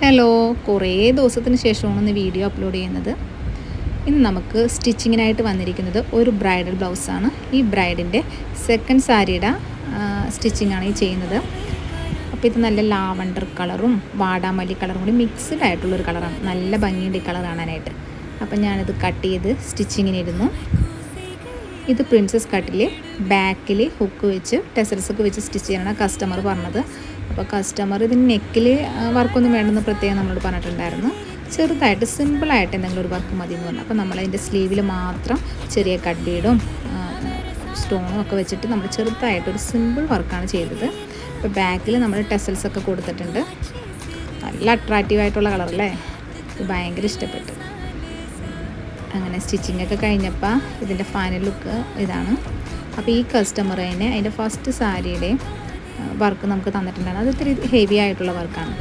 Hello, കുറേ ദിവസത്തിന് ശേഷമാണ് ഇന്ന് വീഡിയോ അപ്ലോഡ് ചെയ്യുന്നത്. ഇന്ന് നമുക്ക് സ്റ്റിച്ചിങ്ങിനായിട്ട് വന്നിരിക്കുന്നത് ഒരു ബ്രൈഡൽ ബ്ലൗസാണ്. ഈ ബ്രൈഡിൻ്റെ സെക്കൻഡ് സാരിയുടെ സ്റ്റിച്ചിങ്ങാണ് ഈ ചെയ്യുന്നത്. അപ്പോൾ ഇത് നല്ല ലാവണ്ടർ കളറും വാടാമല്ലി കളറും കൂടി മിക്സ്ഡ് ആയിട്ടുള്ളൊരു കളറാണ്. നല്ല ഭംഗിയുണ്ട് ഈ കളർ കാണാനായിട്ട്. അപ്പം ഞാനിത് കട്ട് ചെയ്ത് സ്റ്റിച്ചിങ്ങിനിരുന്നു. ഇത് പ്രിൻസസ് കട്ടിൽ ബാക്കിൽ ഹുക്ക് വെച്ച് ടെസൽസൊക്കെ വെച്ച് സ്റ്റിച്ച് ചെയ്യാനാണ് കസ്റ്റമർ പറഞ്ഞത്. അപ്പോൾ കസ്റ്റമർ ഇതിന് നെക്കിൽ വർക്കൊന്നും വേണ്ടെന്ന് പ്രത്യേകം നമ്മളോട് പറഞ്ഞിട്ടുണ്ടായിരുന്നു. ചെറുതായിട്ട് സിമ്പിളായിട്ട് എന്തെങ്കിലും ഒരു വർക്ക് മതി എന്ന് പറഞ്ഞു. അപ്പോൾ നമ്മളതിൻ്റെ സ്ലീവിൽ മാത്രം ചെറിയ കട്ട് ബീഡും സ്റ്റോണും ഒക്കെ വെച്ചിട്ട് നമ്മൾ ചെറുതായിട്ടൊരു സിമ്പിൾ വർക്കാണ് ചെയ്തത്. അപ്പോൾ ബാക്കിൽ നമ്മൾ ടെസൽസൊക്കെ കൊടുത്തിട്ടുണ്ട്. നല്ല അട്രാക്റ്റീവായിട്ടുള്ള കളറല്ലേ, ഇത് ഭയങ്കര ഇഷ്ടപ്പെട്ടു. അങ്ങനെ സ്റ്റിച്ചിങ്ങൊക്കെ കഴിഞ്ഞപ്പോൾ ഇതിൻ്റെ ഫൈനൽ ലുക്ക് ഇതാണ്. അപ്പോൾ ഈ കസ്റ്റമറിന് അതിൻ്റെ ഫസ്റ്റ് സാരിയുടെ വർക്ക് നമുക്ക് തന്നിട്ടുണ്ടായിരുന്നു. അത് ഇത്തിരി ഹെവി ആയിട്ടുള്ള വർക്കാണ്.